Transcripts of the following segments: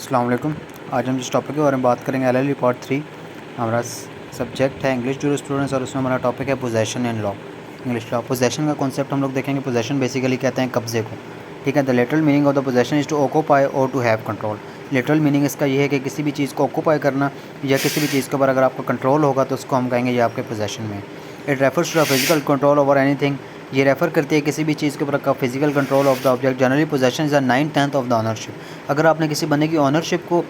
अस्सलाम वालेकुम। आज हम जिस टॉपिक के बारे में बात करेंगे एलएलबी पार्ट 3। हमारा सब्जेक्ट है इंग्लिश जूरिस्प्रूडेंस और उसमें हमारा टॉपिक है possession in law, English law. Possession का कॉन्सेप्ट हम लोग देखेंगे। पोजेशन बेसिकली कहते हैं कब्जे को, ठीक है। The literal meaning of the possession is to occupy और to have control. Literal meaning इसका ये है कि किसी भी चीज़ को ऑक्यूपाई करना या किसी भी चीज़ के ऊपर अगर आपका कंट्रोल होगा तो उसको हम कहेंगे ये आपके पोजेशन में। It refers to the physical control over anything. ये रेफ़र करती है किसी भी चीज़ के ऊपर का physical control of the object. Generally possession is a 9/10 of the ownership. अगर आपने किसी बंदे की ऑनरशिप को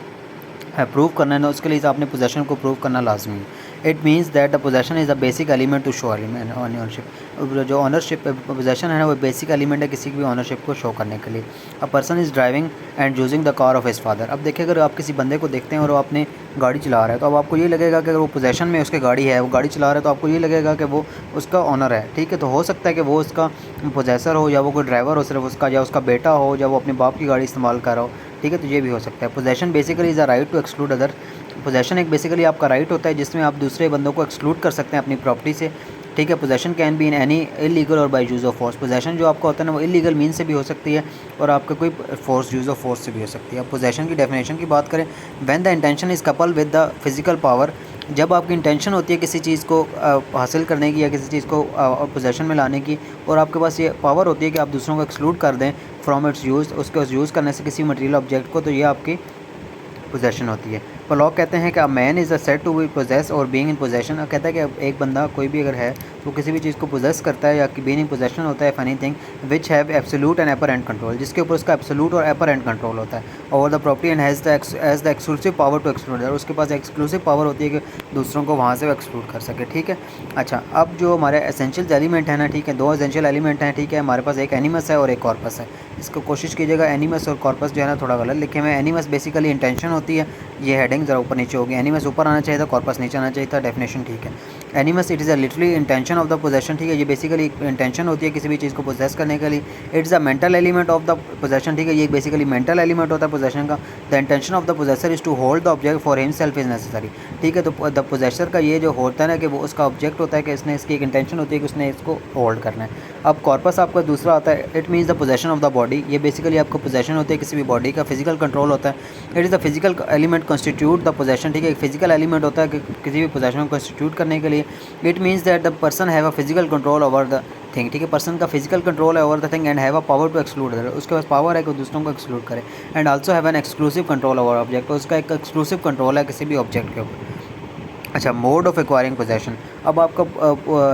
प्रूव करना है ना, उसके लिए आपने पोजेशन को प्रूव करना लाजमी है। It means that the possession is a basic element to show element ownership. जो ऑनरशिप पोजेशन है ना, वो बेसिक एलिमेंट है किसी भी ऑनरशिप को शो करने के लिए। A person is driving and using the car of his father. अब देखिए, अगर आप किसी बंदे को देखते हैं और वो अपने गाड़ी चला रहा है तो अब आपको ये लगेगा कि अगर वो पोजेशन में उसकी गाड़ी है, वो गाड़ी चला रहा है, तो आपको ये लगेगा कि वो उसका ऑनर है, ठीक है। तो हो सकता है कि वो उसका पोजेसर हो या वो कोई ड्राइवर हो सिर्फ उसका, या उसका बेटा हो या वो अपने बाप की गाड़ी इस्तेमाल कर रहा हो, ठीक है। तो ये भी हो सकता है। Possession basically is a right to exclude other. Possession एक बेसिकली आपका राइट होता है जिसमें आप दूसरे बंदों को एक्सक्लूड कर सकते हैं अपनी प्रॉपर्टी से, ठीक है। Possession can be in any illegal और by use of force. Possession जो आपका होता है ना, वो इलीगल मीन से भी हो सकती है और आपका कोई फोर्स यूज़ ऑफ फोर्स से भी हो सकती है। अब पोजेशन की डेफिनेशन की बात करें, when the intention is couple with the physical power. जब आपकी इंटेंशन होती है किसी चीज़ को हासिल करने की या किसी चीज़ को पोजेशन में लाने की, और आपके पास ये पावर होती है कि आप दूसरों को एक्सक्लूड कर दें फ्रॉम इट्स यूज़, उसके यूज़ करने से किसी मटेरियल ऑब्जेक्ट को, तो ये आपकी पोजेशन होती है। तो लॉ कहते हैं कि a man is a set to be possess और बीइंग इन पोजेशन। कहता है कि एक बंदा कोई भी अगर है तो किसी भी चीज़ को पोजेस करता है या कि बीइंग इन पोजेशन होता है anything which have absolute and upper and control, जिसके ऊपर उसका एब्सोल्यूट और अपर एंड कंट्रोल होता है over the property and has the exclusive power to exclude. उसके पास एक्सक्लूसिव पावर होती है कि दूसरों को वहाँ से एक्सक्लूड कर सके, ठीक है। अच्छा, अब जो हमारे एसेंशियल एलिमेंट है ना, ठीक है, दो एसेंशियल एलिमेंट हैं, ठीक है। हमारे पास एक एनिमस है और एक कॉर्पस है। इसको कोशिश कीजिएगा, एनिमस और कॉर्पस जो है ना थोड़ा गलत लिखे हुए हैं। एनिमस बेसिकली इंटेंशन होती है, ये हेडिंग ज़रा ऊपर नीचे होगी। एनिमस ऊपर आना चाहिए था, कॉर्पस नीचे आना चाहिए था। डेफिनेशन ठीक है। एनिमस it is a literally intention of the possession, ठीक है। ये बेसिकली इंटेंशन होती है किसी भी चीज़ को पोजेस करने के लिए। It's a mental element of the possession, ठीक है। ये बेसिकली मेंटल एलिमेंट होता है पोजेशन का। The intention of the possessor is to hold the object for himself is necessary, ठीक है। तो द पोजेसर का ये जो होता है ना कि वो उसका ऑब्जेक्ट होता है कि इसने इसकी एक इंटेंशन होती है कि उसने इसको होल्ड करना है। अब कॉर्पस आपका दूसरा आता है, it means the possession of the body. ये बेसिकली आपका पोजेशन होता है किसी भी बॉडी का, फिजिकल कंट्रोल होता है। It is the physical element constitute the possession, ठीक है। एक फिजिकल एलिमेंट होता है कि किसी भी पोजेशन को कॉन्स्टिट्यूट करने के लिए। It means that the person have a physical control over the thing, ठीक है। पर्सन का फिजिकल कंट्रोल है over the thing and have a power to exclude other. उसके पास पावर है कि दूसरों को एक्सक्लूड करे। And also have an exclusive control over object. उसका एक एक्सक्लूसिव कंट्रोल है किसी भी ऑब्जेक्ट के ऊपर। अच्छा, मोड ऑफ एक्वायरिंग पोजेशन। अब आपका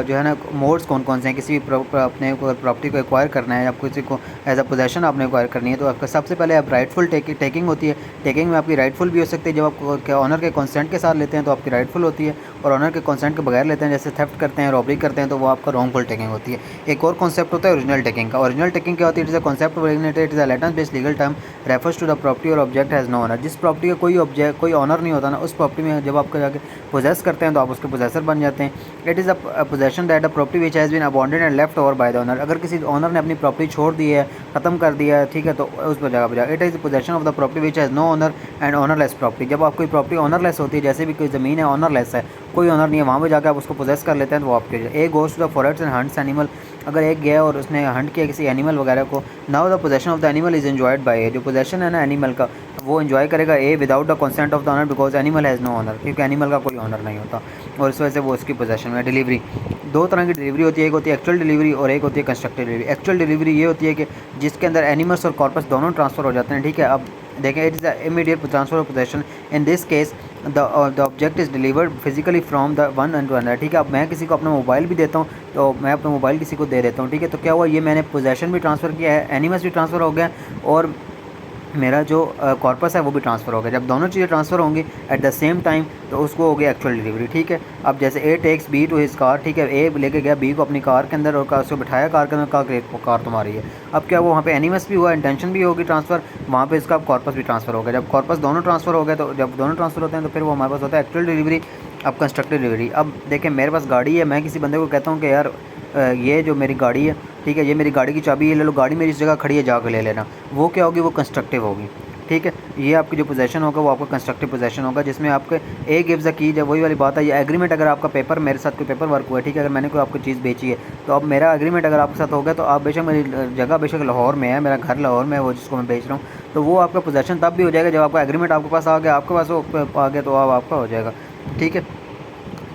जो है ना, मोड्स कौन कौन से हैं किसी भी अपने प्रॉपर्टी को एक्वायर करना है या किसी को एज अ पोजेशन आपने एक्वायर करनी है, तो आपका सबसे पहले आप राइटफुल टेकिंग होती है। टेकिंग में आपकी राइटफुल भी हो सकती है, जब आप ऑनर के कंसेंट के साथ लेते हैं तो आपकी राइटफुल होती है, और ऑनर के कंसेंट के बगैर लेते हैं, जैसे थेफ्ट करते हैं, रॉबरी करते हैं, तो वो आपका रॉन्गफुल टेकिंग होती है। एक और कॉन्सेप्ट होता है ओरिजिनल टेकिंग का। ओरिजिनल टेकिंग क्या होती है? It is a concept of originated, it is a Latin based legal term refers to the property और ऑब्जेक्ट हैज़ नो ओनर। जिस प्रॉपर्टी का कोई ऑब्जेक्ट कोई ऑनर नहीं होता ना, उस प्रॉपर्टी में जब आपको जाके पोजेस करते हैं तो आप उसके पोजेसर बन जाते हैं। It is a possession that a property which has been abandoned and left over by the owner. अगर किसी ऑनर ने अपनी प्रॉपर्टी छोड़ दी है, खत्म कर दिया है, ठीक है, तो उस पर जगह पर जाए। It is possession of the property which has no owner and ownerless property. जब आप कोई प्रॉपर्टी ऑनरलेस होती है, जैसे भी कोई ज़मीन है ऑनरलेस है, कोई ऑनर नहीं है, वहाँ पर जाकर आप उसको पोजेस कर लेते हैं, तो वो आपके। A goes to the forest and hunts animal. अगर एक गया और उसने हंट किया किसी एनिमल वगैरह को, now the possession of the animal is enjoyed by A. जो पोजेशन है ना एनिमल का, वो एंजॉय करेगा A without the consent of the owner, because animal has no owner, क्योंकि एनिमल का कोई ऑनर नहीं होता, और इस वजह से वो उसकी पोजेशन में। डिलीवरी, दो तरह की डिलीवरी होती है, एक होती है एक्चुअल डिलीवरी और एक होती है कंस्ट्रक्टिव डिलीवरी। एक्चुअल डिलीवरी ये होती है कि जिसके अंदर एनिमल्स और कॉर्पस दोनों ट्रांसफर हो जाते हैं, ठीक है। अब देखें, it is the immediate transfer of possession. In this case the object is delivered physically from the one end to another, ठीक है। अब मैं किसी को अपना मोबाइल भी देता हूँ, तो मैं अपना मोबाइल किसी को दे देता हूँ, ठीक है। तो क्या हुआ, ये मैंने पोजेशन भी ट्रांसफ़र किया है, एनिमल्स भी ट्रांसफ़र हो गया, और मेरा जो कॉर्पस है वो भी ट्रांसफ़र हो गया। जब दोनों चीज़ें ट्रांसफ़र होंगी एट द सेम टाइम, तो उसको हो गया एक्चुअल डिलीवरी, ठीक है। अब जैसे A takes B to his car, ठीक है। ए लेके गया बी को अपनी कार के अंदर और उसको बिठाया कार के अंदर, कार तुम्हारी है। अब क्या वो वहाँ पे एनिमस भी हुआ, इंटेंशन भी होगी ट्रांसफ़र, वहाँ पे इसका कॉर्पस भी ट्रांसफ़र हो गया। जब कॉर्पस दोनों ट्रांसफ़र हो गए, तो जब दोनों ट्रांसफ़र होते हैं तो फिर वो हमारे पास होता है एक्चुअल डिलीवरी। अब कंस्ट्रक्टिव डिलीवरी। अब देखें, मेरे पास गाड़ी है, मैं किसी बंदे को कहता हूँ कि यार ये जो मेरी गाड़ी है, ठीक है, ये मेरी गाड़ी की चाबी ये ले लो, गाड़ी मेरी इस जगह खड़ी है, जाकर ले लेना। वो क्या होगी, वो कंस्ट्रक्टिव होगी, ठीक है। ये आपकी जो पोजेशन होगा वो आपका कंस्ट्रक्टिव पोजेशन होगा, जिसमें आपके ए गिव्स अ की, जब वही वाली बात है, ये एग्रीमेंट अगर आपका पेपर मेरे साथ कोई पेपर वर्क हुआ है, ठीक है, अगर मैंने कोई आपको चीज़ बेची है तो अब मेरा एग्रीमेंट अगर आपके साथ हो गया तो आप बेशक मेरी जगह बेशक लाहौर में है, मेरा घर लाहौर में है, वो जिसको मैं बेच रहा हूँ, तो वो आपका पोजेशन तब भी हो जाएगा जब आपका एग्रीमेंट आपके पास आ गया, आपके पास वो आ गया तो अब आपका हो जाएगा, ठीक है।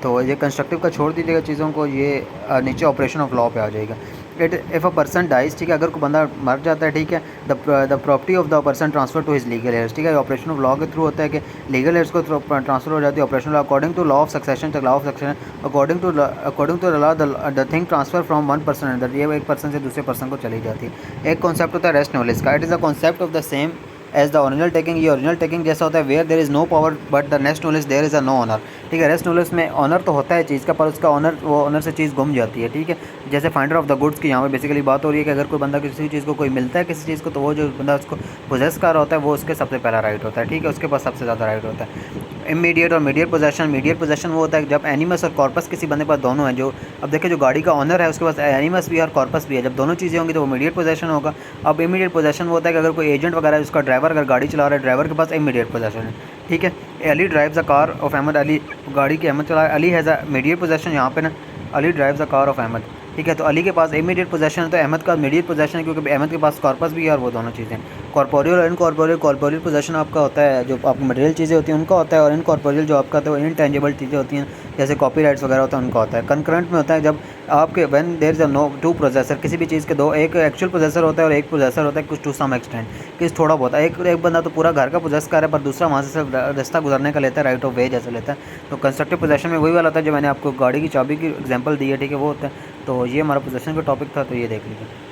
तो ये कंस्ट्रक्टिव का छोड़ दीजिएगा चीज़ों को, ये नीचे ऑपरेशन ऑफ लॉ पे आ जाएगा। It if a person dies, ठीक है, अगर कोई बंदा मर जाता है, ठीक है, the property of the person transfer to his legal heirs, ठीक है, ऑपरेशन ऑफ लॉ के थ्रू होता है कि लीगल हेयर्स को ट्रांसफर हो जाती है operation law according to law of succession, law of succession according to law the thing transfer from one person another, ये एक पर्सन से दूसरे पर्सन को चली जाती है। एक कॉन्सेप्ट होता है रेस्ट नॉलेज का, it is a concept of the same as the original taking, ये ओरिजिनल टेकिंग जैसा होता है, where there is no power but the next knowledge there is a no owner, ठीक है। रेस्ट नॉलेज में honour तो होता है चीज़ का, पर उसका ऑनर, वो ऑनर से चीज़ गुम जाती है, ठीक है। जैसे फाइंडर ऑफ द गुड्स की यहाँ पे बेसिकली बात हो रही है कि अगर कोई बंदा किसी चीज़ को कोई मिलता है किसी चीज़ को, तो वो जो बंदा उसको पोजेस कर रहा होता है वो उसके सबसे पहला राइट होता है, ठीक है, उसके पास सबसे ज़्यादा राइट होता है। इमीडिएट और मीडिएट पोजेशन, मीडिएट पोजेशन वो होता है जब एनिमस और कॉर्पस किसी बंदे पास दोनों हैं, जो अब देखिए जो गाड़ी का ऑनर है उसके पास एनिमस भी है और कॉर्पस भी है, जब दोनों चीज़ें होंगी तो वो मीडिएट पोजेशन होगा। अब इमीडिएट पोजेशन वो होता है कि अगर कोई एजेंट वगैरह है, उसका ड्राइवर अगर गाड़ी चला रहा है, ड्राइवर के पास इमीडिएट पोजेशन है, ठीक है। Ali drives a car of Ahmad, Ali गाड़ी की अहमद चला रहा है, Ali has a mediate possession यहाँ पे ना, Ali drives a car of Ahmad, ठीक है। तो अली के पास इमीडिएट पोजेशन है, तो अहमद का मीडिएट पोजेशन है, क्योंकि अहमद के पास कॉर्पस भी है और वो दोनों चीज़ें। कॉर्पोरियल और इनकॉर्पोरियल, कॉर्पोरियल पोजेशन आपका होता है जो आपकी मटेरियल चीज़ें होती हैं उनका होता है, और इनकॉर्पोरियल जो आपका तो इनटेंजिबल चीज़ें होती हैं जैसे कॉपीराइट्स वगैरह होता है उनका होता है। कंकरेंट में होता है जब आपके when there is a no to processor, किसी भी चीज़ के दो, एक एक्चुअल प्रोसेसर होता है और एक प्रोसेसर होता है कुछ टू सम एक्सटेंट, किस थोड़ा बहुत एक बंदा तो पूरा घर का पोजेस कर रहा है पर दूसरा वहाँ से सिर्फ रास्ता गुजरने का लेता है, राइट ऑफ वे जैसे लेता है। तो कंस्ट्रक्टिव पोजेशन में वही वाला था जो मैंने आपको गाड़ी की चाबी की एग्जांपल दी है, ठीक है, वो होता है। तो ये हमारा पोजेशन का टॉपिक था, तो ये देख लीजिए।